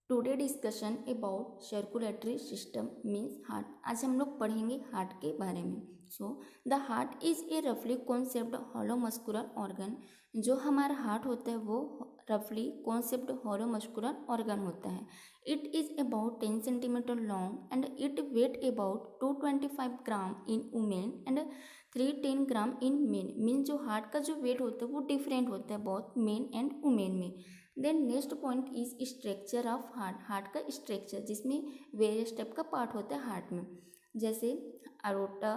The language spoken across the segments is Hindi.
Today discussion about circulatory system means heart. आज हम लोग पढ़ेंगे हार्ट के बारे में। द हार्ट इज ए रफली कॉन्सेप्ट हॉलो मस्कुलर ऑर्गन। जो हमारा हार्ट होता है वो रफली कॉन्सेप्ट हॉलो मस्कुलर ऑर्गन होता है। It is about 10 centimetre long and it weight about 225 gram in women and 310 gram in men. Means जो हार्ट का जो वेट होता है वो डिफरेंट होता है बहुत मेन एंड वुमेन में। Then next point is structure of heart. Heart का स्ट्रक्चर जिसमें वेरियस टाइप का पार्ट होता है हार्ट में, जैसे aorta,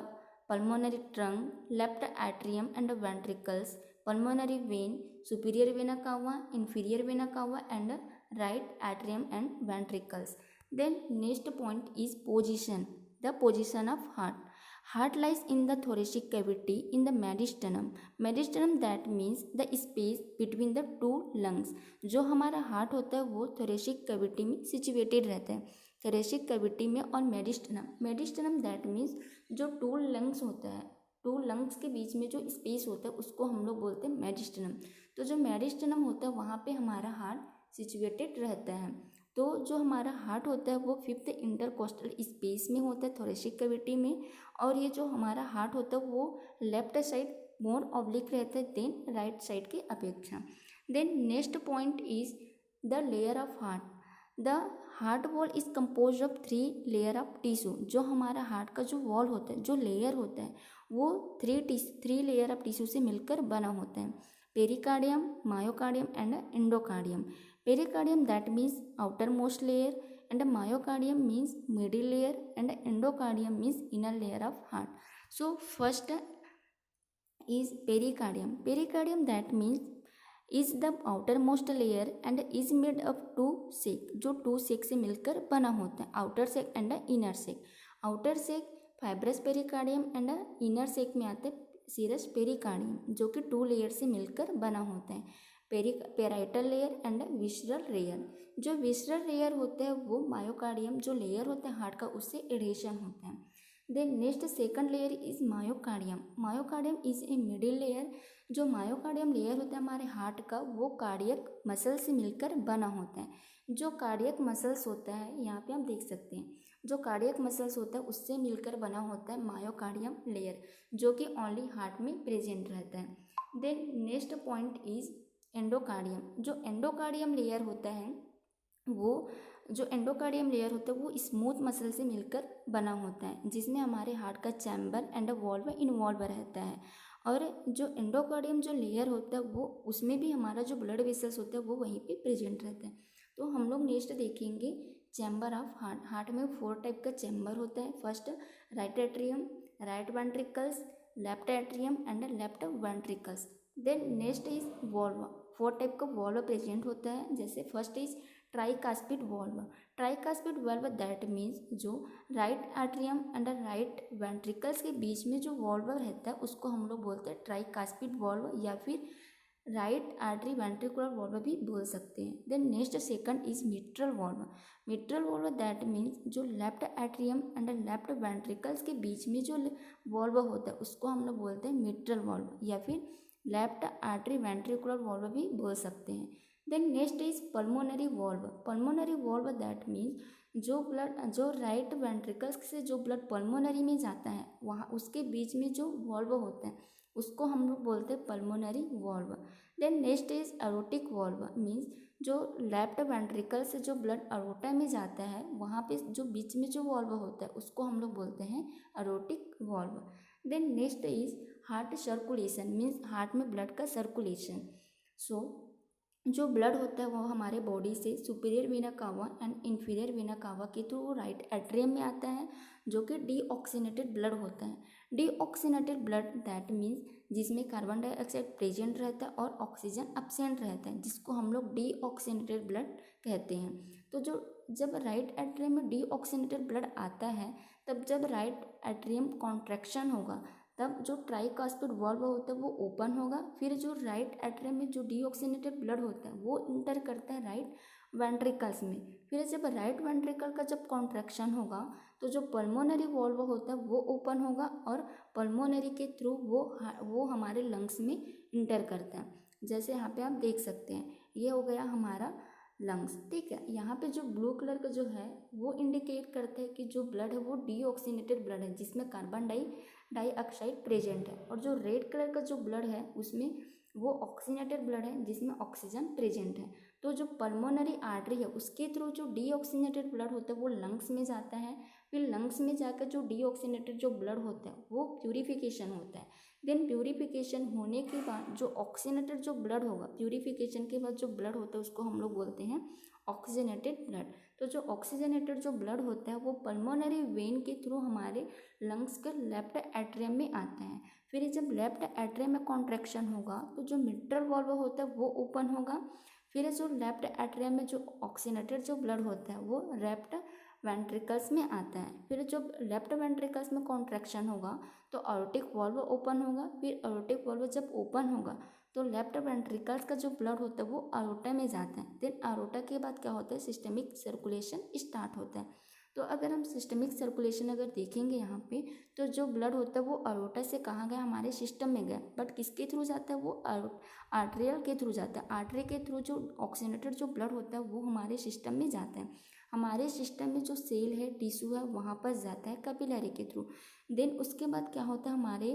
pulmonary trunk, left atrium and ventricles, pulmonary vein, superior vena cava, inferior vena cava and right atrium and ventricles. Then next point is position, the position of heart. Heart lies in the thoracic cavity in the mediastinum. Mediastinum that means the space between the two lungs. जो हमारा हार्ट होता है वो thoracic cavity में सिचुएटेड रहता है, thoracic cavity में। और मेडिस्टनम, मेडिस्टनम दैट मीन्स जो टू लंग्स होता है, टू लंग्स के बीच में जो स्पेस होता है उसको हम लोग बोलते हैं मेडिस्टनम। तो जो मेडिस्टनम होता है वहाँ पे हमारा हार्ट सिचुएटेड रहता है। तो जो हमारा हार्ट होता है वो फिफ्थ इंटरकोस्टल स्पेस में होता है, थोरेसिक कैविटी में। और ये जो हमारा हार्ट होता है वो लेफ्ट साइड मोर ऑब्लिक रहता है देन राइट साइड की अपेक्षा। Then next point is the layer of heart. The heart wall is compose of 3 layer of tissue. जो हमारा हार्ट का जो वॉल होता है, जो लेयर होता है वो 3 लेयर ऑफ टिश्यू से मिलकर बना होता है, pericardium, myocardium and endocardium. Pericardium that means outermost layer and myocardium means middle layer and endocardium means inner layer of heart. So first is pericardium. Pericardium that means is the outermost layer and is made of 2 sac, जो 2 sac से मिलकर बना होता है, outer sac and inner sac. outer sac fibrous pericardium and inner sac में आते serous pericardium जो कि 2 लेयर से मिलकर बना होता है, parietal layer and visceral layer. जो विसरल लेयर होता है वो मायोकार्डियम जो लेयर होता है हार्ट का उससे एडेशन होता है। Then next second layer is myocardium. Myocardium is a middle layer. जो मायोकार्डियम लेयर होता है हमारे हार्ट का वो कार्डियक मसल से मिलकर बना होता है। जो कार्डियक मसल्स होता है यहाँ पे आप देख सकते हैं, जो कार्डियक मसल्स होता है उससे मिलकर बना होता है मायोकार्डियम लेयर जो कि ओनली हार्ट में प्रेजेंट रहता है। Then next point is endocardium. जो एंडोकार्डियम लेयर होता है वो जो एंडोकार्डियम लेयर होता है वो स्मूथ मसल से मिलकर बना होता है जिसमें हमारे हार्ट का चैम्बर एंड वॉल्व इन्वॉल्व रहता है। और जो एंडोकार्डियम जो लेयर होता है वो उसमें भी हमारा जो ब्लड वेसल्स होता है वो वहीं पे प्रेजेंट रहता है। तो हम लोग नेक्स्ट देखेंगे चैम्बर ऑफ हार्ट। हार्ट में 4 टाइप का चैम्बर होता है। First right atrium, right ventricles, left atrium and left ventricles. Then next is valve. 4 type का वॉल्व प्रेजेंट होता है, जैसे first is tricuspid valve. Tricuspid valve that means जो right atrium and right ventricles के बीच में जो वॉल्व रहता है उसको हम लोग बोलते हैं ट्राइकास्पिड वॉल्व या फिर राइट आर्टरी वेंट्रिकुलर वॉल्व भी बोल सकते हैं। Then next second is mitral valve. Mitral valve that means जो left atrium and left ventricles के बीच में जो वॉल्व होता है उसको हम लोग बोलते हैं मिट्रल वॉल्व या फिर लेफ्ट आर्टरी वेंट्रिकुलर वॉल्व भी बोल सकते हैं। Then next is pulmonary valve. Pulmonary valve that means जो ब्लड जो राइट वेंट्रिकल्स से जो ब्लड पल्मोनरी में जाता है वहाँ उसके बीच में जो वॉल्व होता है उसको हम लोग बोलते हैं pulmonary valve. Then next is aortic valve means जो लेफ्ट वेंट्रिकल से जो ब्लड अरोटा में जाता है वहाँ पे जो बीच में जो वॉल्व होता है उसको हम लोग बोलते हैं aortic valve. Then next is heart circulation means heart में ब्लड का सर्कुलेशन। जो ब्लड होता है वो हमारे बॉडी से superior vena cava and inferior vena cava के थ्रू राइट एट्रियम में आता है जो कि डीऑक्सीनेटेड ब्लड होता है। डीऑक्सीनेटेड ब्लड दैट मीन्स जिसमें कार्बन डाइऑक्साइड प्रेजेंट रहता है और ऑक्सीजन एब्सेंट रहता है जिसको हम लोग डीऑक्सीनेटेड ब्लड कहते हैं। तो जो जब राइट एट्रियम में डीऑक्सीनेटेड ब्लड आता है तब जब राइट एट्रियम कॉन्ट्रैक्शन होगा तब जो ट्राइकास्पिड वॉल्व होता है वो ओपन होगा, फिर जो राइट एट्रियम में जो डीऑक्सीनेटेड ब्लड होता है वो इंटर करता है राइट वेंट्रिकल्स में। फिर जब राइट वेंट्रिकल का जब कॉन्ट्रैक्शन होगा तो जो पल्मोनरी वॉल्व होता है वो ओपन होगा और पल्मोनरी के थ्रू वो हमारे लंग्स में इंटर करता है। जैसे यहाँ पे आप देख सकते हैं ये हो गया हमारा लंग्स। ठीक है, यहाँ पे जो ब्लू कलर का जो है वो इंडिकेट करता है कि जो ब्लड है वो डीऑक्सीनेटेड ब्लड है, जिसमें कार्बन डाइऑक्साइड प्रेजेंट है। और जो रेड कलर का जो ब्लड है उसमें वो ऑक्सीनेटेड ब्लड है, जिसमें ऑक्सीजन प्रेजेंट है। तो जो पल्मोनरी आर्टरी है उसके थ्रू जो डीऑक्सीनेटेड ब्लड होता है वो लंग्स में जाता है। फिर लंग्स में जाकर जो डीऑक्सीनेटेड जो ब्लड होता है वो प्यूरिफिकेशन होता है। देन प्यूरिफिकेशन होने के बाद जो ऑक्सीनेटेड जो ब्लड होगा, प्यूरिफिकेशन के बाद जो ब्लड होता है उसको हम लोग बोलते हैं ऑक्सीजनेटेड ब्लड। तो जो ऑक्सीजनेटेड जो ब्लड होता है वो पल्मोनरी वेन के थ्रू हमारे लंग्स के लेफ्ट एट्रियम में आता है। फिर जब लेफ्ट एट्रियम में कॉन्ट्रैक्शन होगा तो जो मिट्रल वॉल्व होता है वो ओपन होगा। फिर जो लेफ्ट एट्रियम में जो ऑक्सीनेटेड जो ब्लड होता है वो लेफ्ट वेंट्रिकल्स में आता है। फिर जब लेफ्ट वेंट्रिकल्स में कॉन्ट्रैक्शन होगा तो अयोर्टिक वाल्व ओपन होगा। फिर अयोर्टिक वाल्व जब ओपन होगा तो लेफ्ट वेंट्रिकल्स का जो ब्लड होता है वो अयोर्टा में जाता है। देन अयोर्टा के बाद क्या होता है, सिस्टमिक सर्कुलेशन स्टार्ट होता है। तो अगर हम सिस्टमिक सर्कुलेशन अगर देखेंगे यहाँ पे, तो जो ब्लड होता है वो अयोर्टा से कहाँ गया, हमारे सिस्टम में गया। बट किसके थ्रू जाता है, वो आर्टेरियल के थ्रू जाता है। आर्टरी के थ्रू जो ऑक्सीनेटेड जो ब्लड होता है वो हमारे सिस्टम में जाता है। हमारे सिस्टम में जो सेल है, टिश्यू है, वहाँ पर जाता है कैपिलरी के थ्रू। देन उसके बाद क्या होता है, हमारे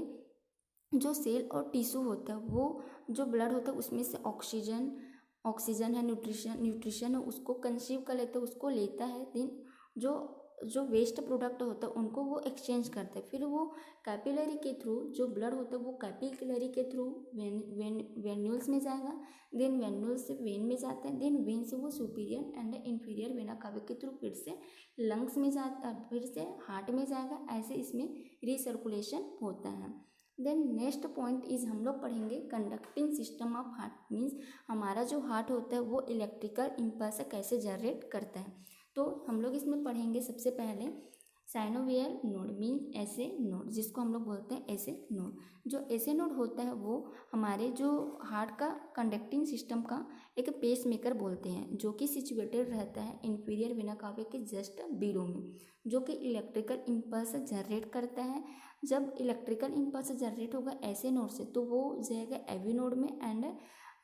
जो सेल और टिश्यू होता है वो जो ब्लड होता है उसमें से ऑक्सीजन है, न्यूट्रिशन है, उसको कंसीव कर लेता है, उसको लेता है। देन जो वेस्ट प्रोडक्ट होता है उनको वो एक्सचेंज करता है। फिर वो कैपिलरी के थ्रू जो ब्लड होता है वो कैपिलरी के थ्रू वेन्यूल्स में जाएगा। देन वेन्यूल से वेन में जाता है। देन वेन से वो superior and inferior vena cava के थ्रू फिर से लंग्स में जाता है, फिर से हार्ट में जाएगा। ऐसे इसमें रिसर्कुलेशन होता है। देन नेक्स्ट पॉइंट इज हम लोग पढ़ेंगे conducting system of heart. Means हमारा जो हार्ट होता है वो इलेक्ट्रिकल इम्पल्स कैसे जनरेट करता है। तो हम लोग इसमें पढ़ेंगे सबसे पहले साइनोवियल नोड, मीन ऐसे नोड, जिसको हम लोग बोलते हैं ऐसे नोड। जो ऐसे नोड होता है वो हमारे जो हार्ट का कंडक्टिंग सिस्टम का एक पेस मेकर बोलते हैं, जो कि सिचुएटेड रहता है इंफीरियर वेना कावा के जस्ट बिलो में, जो कि इलेक्ट्रिकल इम्पल्स जनरेट करता है। जब इलेक्ट्रिकल इम्पल्स जनरेट होगा ऐसे नोड से तो वो जाएगा एवी नोड में, एंड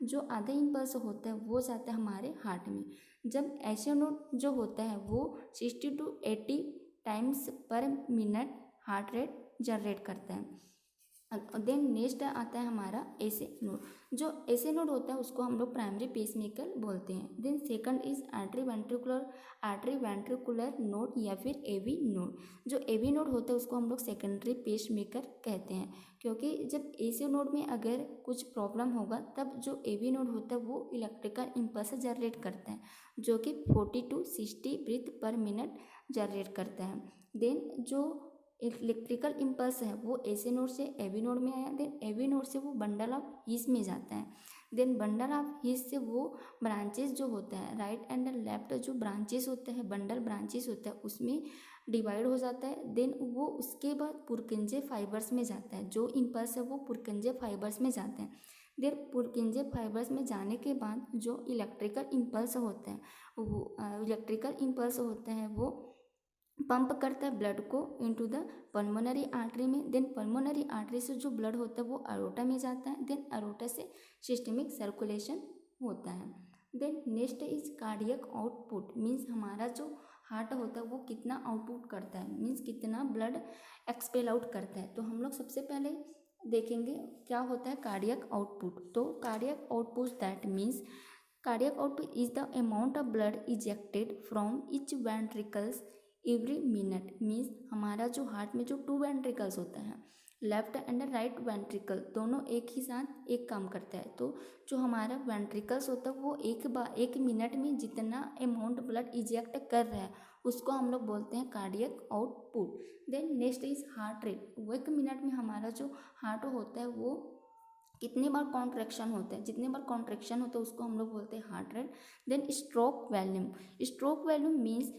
जो आधा इम्पल्स होता है वो जाता है हमारे हार्ट में। जब ऐसे नोड जो होता है वो 60 to 80 टाइम्स पर मिनट हार्ट रेट जनरेट करता है। देन नेक्स्ट आता है हमारा ऐसे नोड। जो ऐसे नोड होता है उसको हम लोग प्राइमरी पेसमेकर बोलते हैं। Then second is artery ventricular node या फिर एवी नोड। जो एवी नोड होता है उसको हम लोग सेकेंडरी पेसमेकर कहते हैं, क्योंकि जब ऐसे नोड में अगर कुछ प्रॉब्लम होगा तब जो एवी नोड होता है वो इलेक्ट्रिकल इम्पल्स जनरेट करता है, जो कि 40 to 60 breath per minute generate करता है। देन जो इलेक्ट्रिकल इम्पल्स है वो ऐसे नोड से एवी नोड में आया। देन एवी नोड से वो बंडल ऑफ हीस में जाता है। देन बंडल ऑफ हीस से वो ब्रांचेस जो होता है राइट एंड लेफ्ट, जो ब्रांचेस होता है बंडल ब्रांचेस होता है उसमें डिवाइड हो जाता है। देन वो उसके बाद पुरकिंजे फाइबर्स में जाता है। जो इम्पल्स है वो पुरकिंजे फाइबर्स में जाते हैं। देन पुरकिंजे फाइबर्स में जाने के बाद जो इलेक्ट्रिकल इम्पल्स होता है वो पंप करता है ब्लड को इनटू द पल्मोनरी आर्टरी में। देन पल्मोनरी आर्टरी से जो ब्लड होता है वो अरोटा में जाता है। देन अरोटा से सिस्टमिक सर्कुलेशन होता है। Then next is cardiac output, means हमारा जो हार्ट होता है वो कितना आउटपुट करता है, मीन्स कितना ब्लड एक्सपेल आउट करता है। तो हम लोग सबसे पहले देखेंगे क्या होता है कार्डियक आउटपुट। तो cardiac output that means cardiac output is the amount of blood ejected from each ventricles every minute. Means हमारा जो हार्ट में जो 2 वेंट्रिकल्स होता है, लेफ्ट एंड राइट वेंट्रिकल दोनों एक ही साथ एक काम करता है। तो जो हमारा वेंट्रिकल्स होता है वो एक मिनट में जितना अमाउंट ब्लड इजेक्ट कर रहा है उसको हम लोग बोलते हैं cardiac output. Then next is heart rate. वो एक मिनट में हमारा जो हार्ट होता है वो कितने बार कॉन्ट्रैक्शन होता है, जितने बार कॉन्ट्रैक्शन होता है उसको हम लोग बोलते हैं heart rate. Then stroke volume means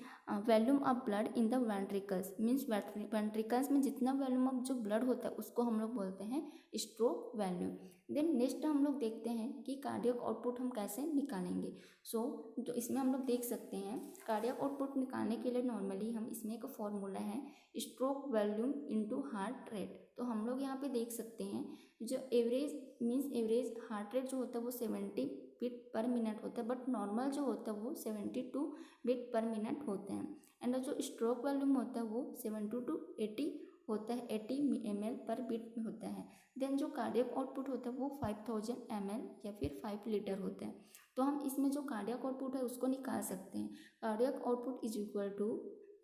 volume of blood in the ventricles, means ventricles में जितना वॉल्यूम ऑफ जो ब्लड होता है उसको हम लोग बोलते हैं स्ट्रोक वॉल्यूम। देन नेक्स्ट हम लोग देखते हैं कि कार्डियक आउटपुट हम कैसे निकालेंगे। जो इसमें हम लोग देख सकते हैं कार्डियक आउटपुट निकालने के लिए नॉर्मली हम इसमें एक फॉर्मूला है stroke volume into heart rate. तो हम लोग यहाँ पे देख सकते हैं जो average means average heart rate जो होता है वो 70 बीट पर मिनट होता है, बट नॉर्मल जो होता है वो 72 बीट पर मिनट होते हैं। एंड जो स्ट्रोक वॉल्यूम होता है वो 70 to 80 होता है, 80 ml पर बीट में होता है। देन जो कार्डियक आउटपुट होता है वो 5000 ml या फिर 5 लीटर होता है। तो हम इसमें जो कार्डियक आउटपुट है उसको निकाल सकते हैं। Cardiac output is equal two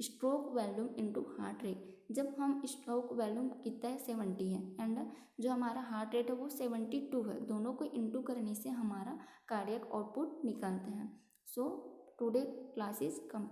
stroke volume into heart rate. जब हम स्ट्रोक वॉल्यूम कितना है 70 है एंड जो हमारा हार्ट रेट है वो 72 है, दोनों को इनटू करने से हमारा कार्डियक आउटपुट निकलता है। So today class is complete.